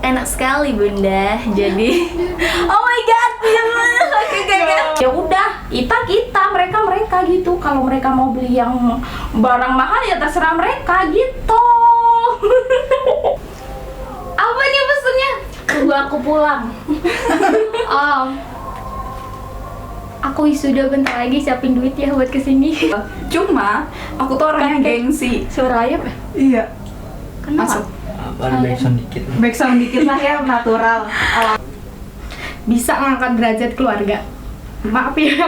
Enak sekali Bunda. Jadi, oh my god, ya udah, kita mereka gitu. Kalau mereka mau beli yang barang mahal ya terserah mereka gitu. Apa nih pesennya? Tunggu aku pulang. Aku wisuda bentar lagi, siapin duit ya buat kesini. Cuma aku tuh orangnya gengsi. Suara ayam ya? Iya. Kenapa? Masuk. Ada backsound dikit. Backsound dikit lah ya, natural. Bisa ngangkat derajat keluarga. Maaf ya.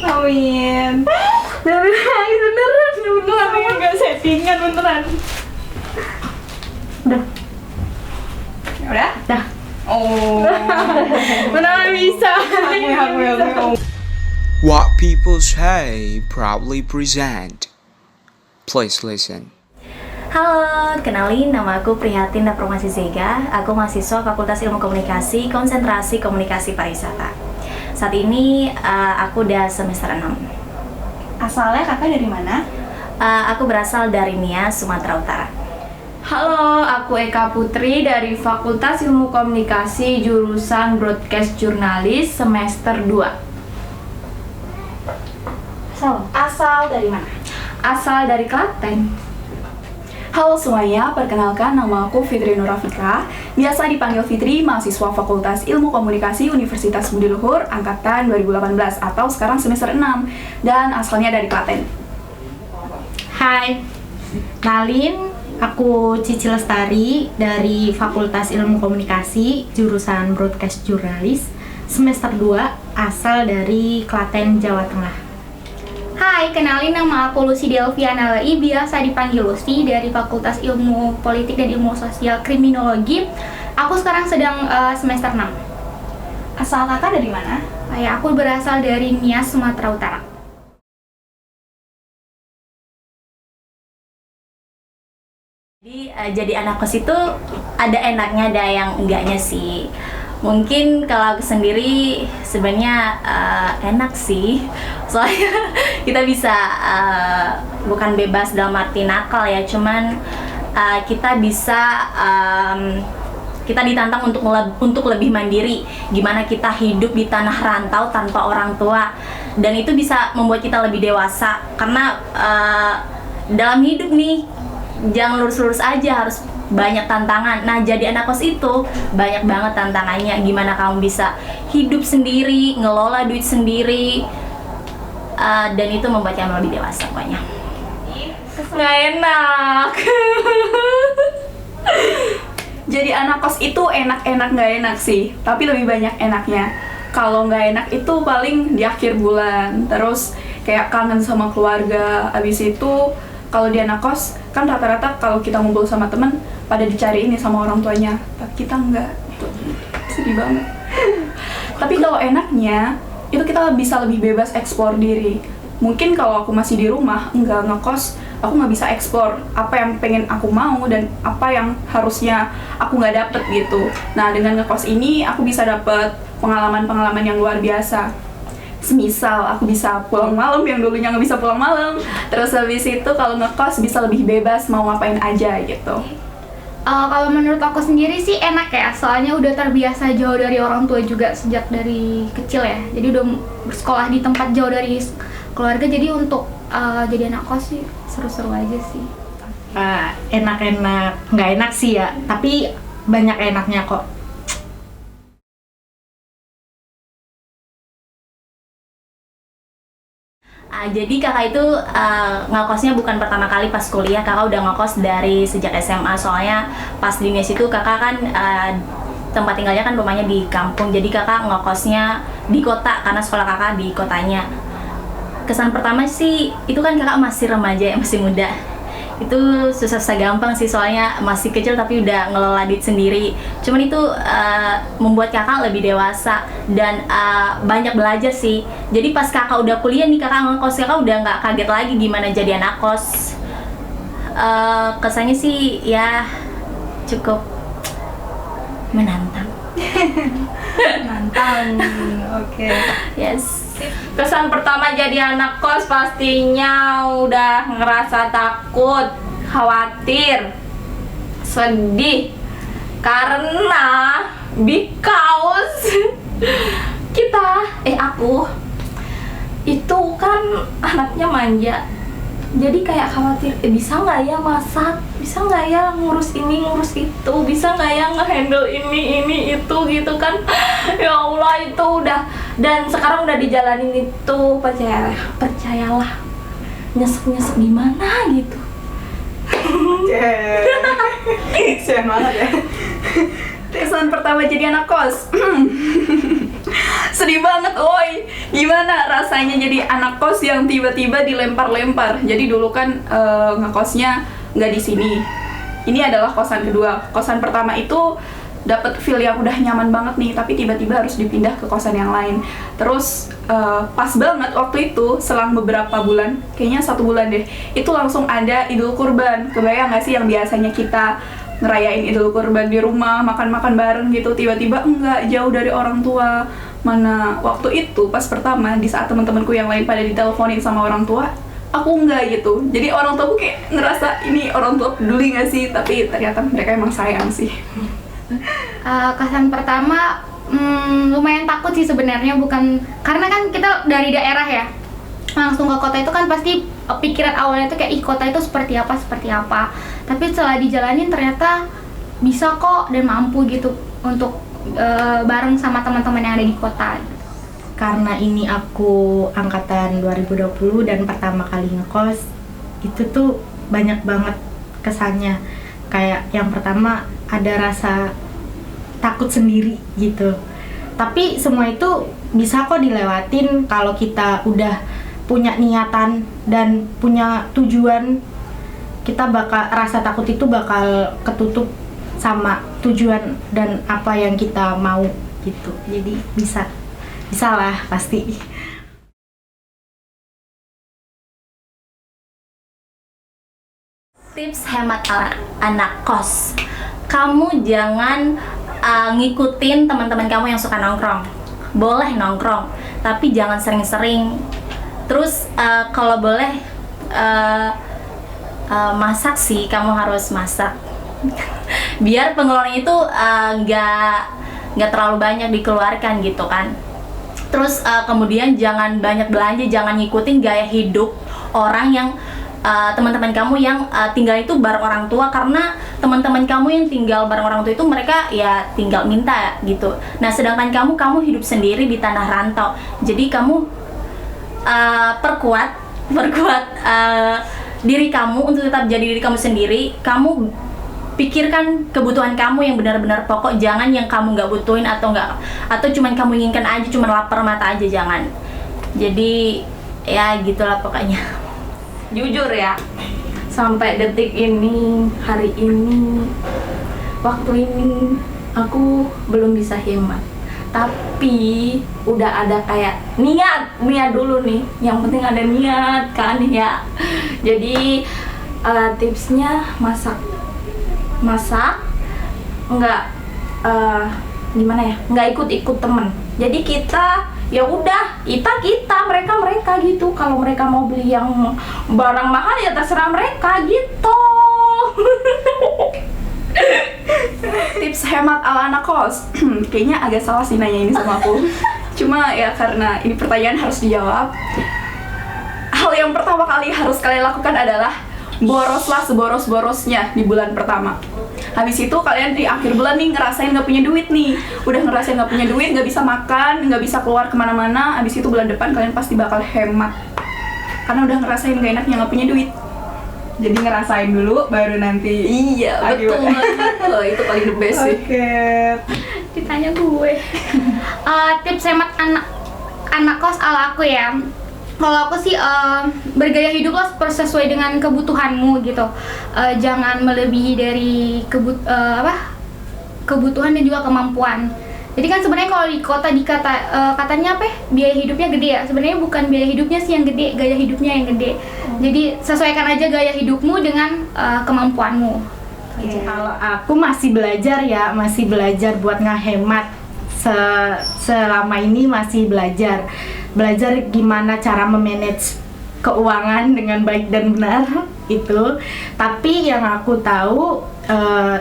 Amin. Beneran nggak settingan beneran. Udah. Udah? Dah. Oh. Beneran bisa. Aku. What People Say proudly present. Please listen. Halo, kenalin nama aku Prihatin Dapromasi Zega. Aku mahasiswa Fakultas Ilmu Komunikasi, konsentrasi Komunikasi Pariwisata. Saat ini aku udah semester 6. Asalnya kakak dari mana? Aku berasal dari Nias, Sumatera Utara. Halo, aku Eka Putri dari Fakultas Ilmu Komunikasi jurusan Broadcast Jurnalis semester 2. Asal dari mana? Asal dari Klaten. Halo semuanya, perkenalkan nama aku Fitri Nurafika. Biasa dipanggil Fitri, mahasiswa Fakultas Ilmu Komunikasi Universitas Budi Luhur angkatan 2018 atau sekarang semester 6 dan asalnya dari Klaten. Hai, kenalin, aku Cici Lestari dari Fakultas Ilmu Komunikasi jurusan Broadcast Jurnalis semester 2 asal dari Klaten, Jawa Tengah. Hai, kenalin nama aku Lucy Delviana Lai, biasa dipanggil Lucy dari Fakultas Ilmu Politik dan Ilmu Sosial Kriminologi. Aku sekarang sedang semester 6. Asal kakak dari mana? Aku berasal dari Nias, Sumatera Utara. Jadi anak kos itu ada enaknya, ada yang enggaknya sih. Mungkin kalau aku sendiri sebenarnya enak sih, soalnya kita bisa bukan bebas dalam arti nakal ya, cuman kita bisa kita ditantang untuk lebih mandiri. Gimana kita hidup di tanah rantau tanpa orang tua, dan itu bisa membuat kita lebih dewasa. Karena dalam hidup nih jangan lurus-lurus aja, harus banyak tantangan. Nah, jadi anak kos itu banyak banget tantangannya. Gimana kamu bisa hidup sendiri, ngelola duit sendiri, dan itu membuat kamu lebih dewasa pokoknya. Nggak enak. Jadi anak kos itu enak-enak nggak enak sih, tapi lebih banyak enaknya. Kalau nggak enak itu paling di akhir bulan, terus kayak kangen sama keluarga. Abis itu kalau di anak kos kan rata-rata kalau kita ngumpul sama temen pada dicari ini sama orang tuanya, tapi kita enggak. Sedih banget. Tapi kalau enaknya itu kita bisa lebih bebas eksplor diri. Mungkin kalau aku masih di rumah enggak ngekos, aku nggak bisa eksplor apa yang pengen aku mau dan apa yang harusnya aku nggak dapet gitu. Nah, dengan ngekos ini aku bisa dapet pengalaman-pengalaman yang luar biasa. Semisal aku bisa pulang malam yang dulunya nggak bisa pulang malam. Terus habis itu kalau ngekos bisa lebih bebas mau ngapain aja gitu. Kalau menurut aku sendiri sih enak ya, soalnya udah terbiasa jauh dari orang tua juga sejak dari kecil ya. Jadi udah bersekolah di tempat jauh dari keluarga, jadi untuk jadi anak kos sih seru-seru aja sih. Enak-enak, nggak enak sih ya, tapi banyak enaknya kok. Jadi kakak itu ngekosnya bukan pertama kali pas kuliah, kakak udah ngekos dari sejak SMA. Soalnya pas di Nias itu kakak kan tempat tinggalnya kan rumahnya di kampung, jadi kakak ngekosnya di kota karena sekolah kakak di kotanya. Kesan pertama sih itu kan kakak masih remaja ya, masih muda. Itu susah gampang sih, soalnya masih kecil tapi udah ngelola duit sendiri. Cuman itu membuat kakak lebih dewasa dan banyak belajar sih. Jadi pas kakak udah kuliah nih, kakak ngekos, kakak udah nggak kaget lagi gimana jadi anak kos. Kesannya sih ya cukup menantang. Menantang. Oke. Yes. Kesan pertama jadi anak kos pastinya udah ngerasa takut, khawatir, sedih. Karena because aku itu kan anaknya manja. Jadi kayak khawatir, bisa nggak ya masak, bisa nggak ya ngurus ini ngurus itu, bisa nggak ya ngehandle ini itu gitu kan. Ya Allah, itu udah, dan sekarang udah dijalanin itu, percayalah, nyesek gimana gitu. Kasian banget ya. Kesan pertama jadi anak kos. Sedih banget, woi. Gimana rasanya jadi anak kos yang tiba-tiba dilempar-lempar? Jadi dulu kan ngekosnya nggak di sini. Ini adalah kosan kedua. Kosan pertama itu dapat feel yang udah nyaman banget nih, tapi tiba-tiba harus dipindah ke kosan yang lain. Terus pas banget waktu itu, selang beberapa bulan, kayaknya 1 bulan deh, itu langsung ada Idul Kurban. Kebayang nggak sih yang biasanya kita ngerayain Idul Kurban di rumah, makan-makan bareng gitu, tiba-tiba enggak, jauh dari orang tua. Mana waktu itu pas pertama, di saat teman-temanku yang lain pada diteleponin sama orang tua, aku enggak gitu. Jadi orang tuaku kayak ngerasa ini orang tua peduli nggak sih, tapi ternyata mereka emang sayang sih. Kesan pertama lumayan takut sih sebenarnya, bukan karena kan kita dari daerah ya, langsung ke kota itu kan pasti pikiran awalnya itu kayak kota itu seperti apa, tapi setelah dijalanin ternyata bisa kok dan mampu gitu untuk bareng sama teman-teman yang ada di kota. Karena ini aku angkatan 2020 dan pertama kali ngekos, itu tuh banyak banget kesannya. Kayak yang pertama ada rasa takut sendiri gitu, tapi semua itu bisa kok dilewatin kalau kita udah punya niatan dan punya tujuan. Kita bakal, rasa takut itu bakal ketutup sama tujuan dan apa yang kita mau gitu. Jadi bisa lah pasti. Tips hemat ala anak kos. Kamu jangan ngikutin teman-teman kamu yang suka nongkrong. Boleh nongkrong, tapi jangan sering-sering. Terus kalau boleh masak sih, kamu harus masak. Biar pengeluaran itu nggak terlalu banyak dikeluarkan gitu kan. Terus kemudian jangan banyak belanja, jangan ngikutin gaya hidup orang yang teman-teman kamu yang tinggal itu bareng orang tua, karena teman-teman kamu yang tinggal bareng orang tua itu mereka ya tinggal minta gitu. Nah, sedangkan kamu hidup sendiri di tanah rantau. Jadi kamu perkuat diri kamu untuk tetap jadi diri kamu sendiri. Kamu pikirkan kebutuhan kamu yang benar-benar pokok, jangan yang kamu nggak butuhin atau cuman kamu inginkan aja, cuman lapar mata aja, jangan. Jadi ya gitulah pokoknya. Jujur ya, sampai detik ini, hari ini, waktu ini, aku belum bisa hemat. Tapi udah ada kayak niat dulu nih. Yang penting ada niat kan ya. Jadi tipsnya masak nggak gimana ya, nggak ikut temen. Jadi kita ya udah, kita mereka gitu. Kalau mereka mau beli yang barang mahal ya terserah mereka gitu. Tips hemat ala anak kos. Kayaknya agak salah sih nanya ini sama aku. Cuma ya karena ini pertanyaan harus dijawab. Hal yang pertama kali harus kalian lakukan adalah boroslah seboros-borosnya di bulan pertama. Habis itu kalian di akhir bulan nih ngerasain nggak punya duit nih. Udah ngerasain nggak punya duit, nggak bisa makan, nggak bisa keluar kemana-mana. Habis itu bulan depan kalian pasti bakal hemat. Karena udah ngerasain gak enaknya nggak punya duit. Jadi ngerasain dulu, baru nanti. Iya, betul banget. Itu paling the best sih. Oke. Ditanya gue. Tips hemat anak kos ala aku ya. Kalau aku sih bergaya hiduplah sesuai dengan kebutuhanmu gitu. Jangan melebihi dari kebutuhan dan juga kemampuan. Jadi kan sebenarnya kalau di kota katanya apa? Biaya hidupnya gede ya. Sebenarnya bukan biaya hidupnya sih yang gede, gaya hidupnya yang gede. Jadi sesuaikan aja gaya hidupmu dengan kemampuanmu. Kalau aku masih belajar buat ngehemat. Selama ini masih belajar gimana cara memanage keuangan dengan baik dan benar itu. Tapi yang aku tahu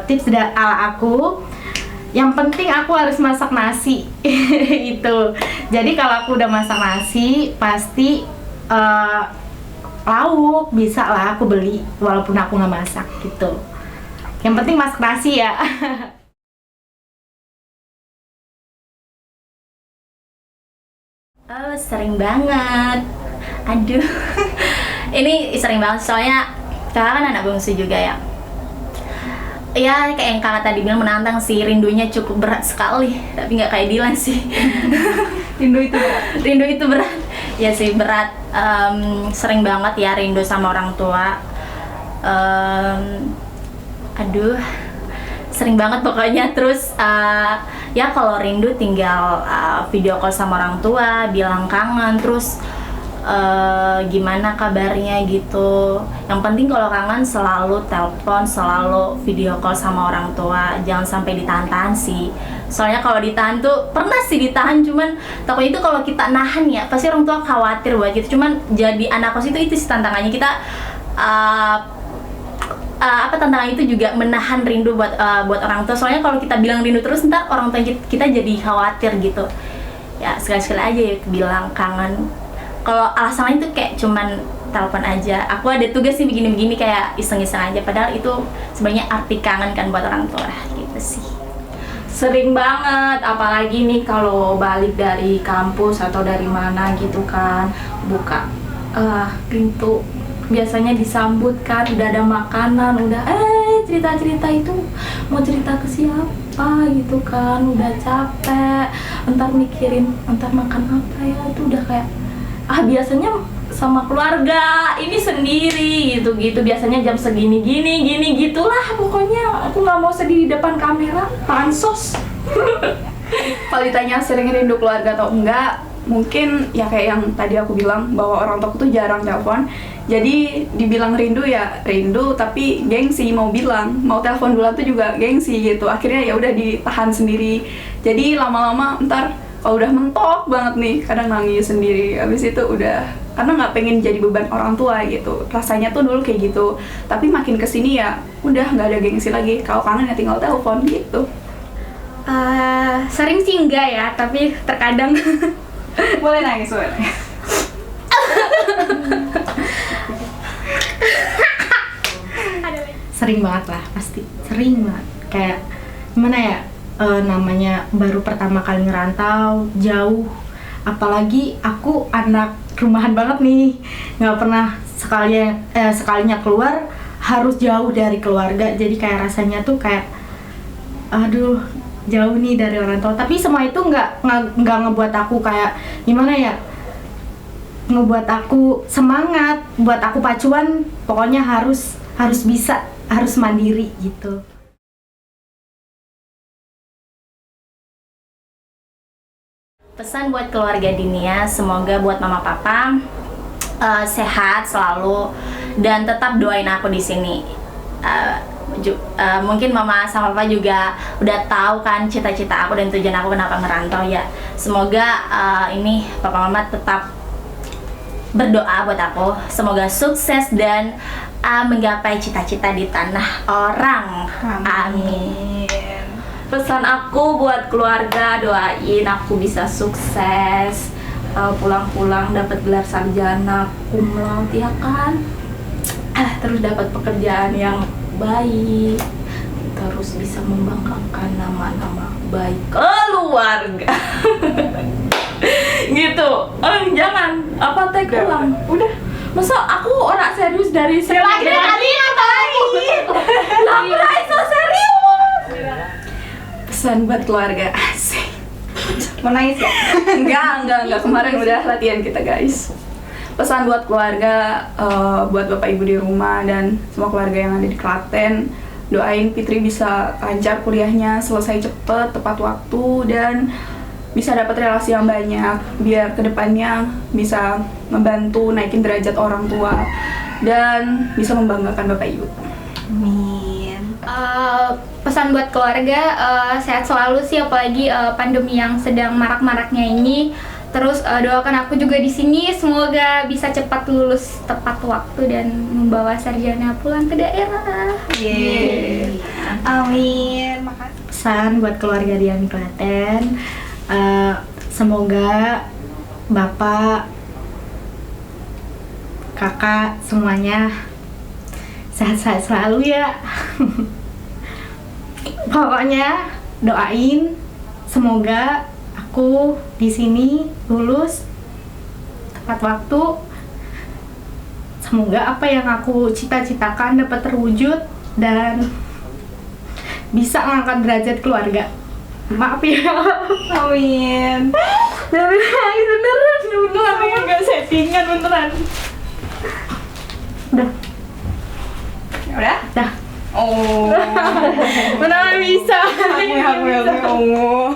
tips ala aku, Yang penting aku harus masak nasi. Itu. Jadi kalau aku udah masak nasi, pasti lauk bisa lah aku beli walaupun aku nggak masak gitu. Yang penting masak nasi ya. Oh, sering banget. Aduh. Ini sering banget soalnya kakak kan anak bungsu juga ya. Ya kayak yang kakak tadi bilang menantang sih, rindunya cukup berat sekali. Tapi nggak kayak Dilan sih. Rindu itu berat. Rindu itu berat. Ya sih berat. Sering banget ya rindu sama orang tua. Aduh, sering banget pokoknya. Terus ya kalau rindu tinggal video call sama orang tua, bilang kangen, terus gimana kabarnya gitu. Yang penting kalau kangen selalu telepon, selalu video call sama orang tua, jangan sampai ditahan-tahan sih. Soalnya kalau ditahan tuh, pernah sih ditahan, cuman takutnya itu kalau kita nahan ya pasti orang tua khawatir buat gitu. Cuman jadi anak kos itu sih tantangannya, kita tantangan itu juga menahan rindu buat orang tua. Soalnya kalau kita bilang rindu terus, ntar orang tua kita jadi khawatir gitu. Ya sekali-sekali aja ya bilang kangen. Kalau alasan lain tuh kayak cuman telepon aja, aku ada tugas sih begini-begini, kayak iseng-iseng aja. Padahal itu sebenarnya arti kangen kan buat orang tua gitu sih. Sering banget, apalagi nih kalau balik dari kampus atau dari mana gitu kan, buka pintu, biasanya disambut kan, udah ada makanan, udah cerita-cerita itu mau cerita ke siapa gitu kan, udah capek, entar mikirin entar makan apa ya, itu udah kayak biasanya sama keluarga, ini sendiri gitu-gitu, biasanya jam segini gini gitulah, pokoknya aku nggak mau sedih di depan kamera, pansos. Kalau ditanya sering rindu keluarga atau enggak, mungkin ya kayak yang tadi aku bilang bahwa orang tuaku tuh jarang telepon. Jadi dibilang rindu ya rindu, tapi gengsi mau bilang, mau telepon dulu tuh juga gengsi gitu. Akhirnya ya udah ditahan sendiri. Jadi lama-lama ntar kalau udah mentok banget nih, kadang nangis sendiri. Habis itu udah, karena nggak pengen jadi beban orang tua gitu. Rasanya tuh dulu kayak gitu. Tapi makin kesini ya udah nggak ada gengsi lagi. Kalau kangen ya tinggal telepon gitu. Sering sih enggak ya, tapi terkadang. Boleh nangis, boleh nangis. Sering banget lah, pasti sering banget. Kayak gimana ya, namanya baru pertama kali ngerantau jauh, apalagi aku anak rumahan banget nih, nggak pernah sekalinya keluar harus jauh dari keluarga. Jadi kayak rasanya tuh kayak aduh, jauh nih dari orang tua. Tapi semua itu nggak ngebuat aku kayak gimana ya, ngebuat aku semangat, buat aku pacuan. Pokoknya harus bisa, harus mandiri gitu. Pesan buat keluarga Dinia, semoga buat mama papa sehat selalu dan tetap doain aku di sini. Mungkin mama sama papa juga udah tahu kan cita-cita aku dan tujuan aku kenapa ngerantau ya. Semoga ini papa mama tetap berdoa buat aku, semoga sukses dan menggapai cita-cita di tanah orang. Amin. Pesan aku buat keluarga, doain aku bisa sukses, pulang-pulang dapat gelar sarjana cum laude ya kan, terus dapat pekerjaan yang baik, terus bisa membanggakan nama-nama baik keluarga. Gitu. Jangan apa teh ulang. Udah. Masa aku orang serius dari Lagi ngapain? Lah so serius. Pesan buat keluarga, asik. Mau nangis ya? Enggak. Kemarin udah latihan kita guys. Pesan buat keluarga, buat bapak ibu di rumah dan semua keluarga yang ada di Klaten, doain Fitri bisa lancar kuliahnya, selesai cepet, tepat waktu, dan bisa dapat relasi yang banyak, biar kedepannya bisa membantu naikin derajat orang tua dan bisa membanggakan bapak ibu. Pesan buat keluarga, sehat selalu sih, apalagi pandemi yang sedang marak-maraknya ini. Terus doakan aku juga di sini semoga bisa cepat lulus tepat waktu dan membawa sarjana pulang ke daerah. Amin. Makasih. Pesan buat keluarga Dian Klaten, semoga bapak, kakak semuanya sehat-sehat selalu ya. Pokoknya doain semoga aku di sini lulus tepat waktu. Semoga apa yang aku cita-citakan dapat terwujud dan bisa mengangkat derajat keluarga. Maaf ya. Amin. Beneran nggak settingan beneran. Udah. Udah? Dah. Oh. Beneran bisa. Aku.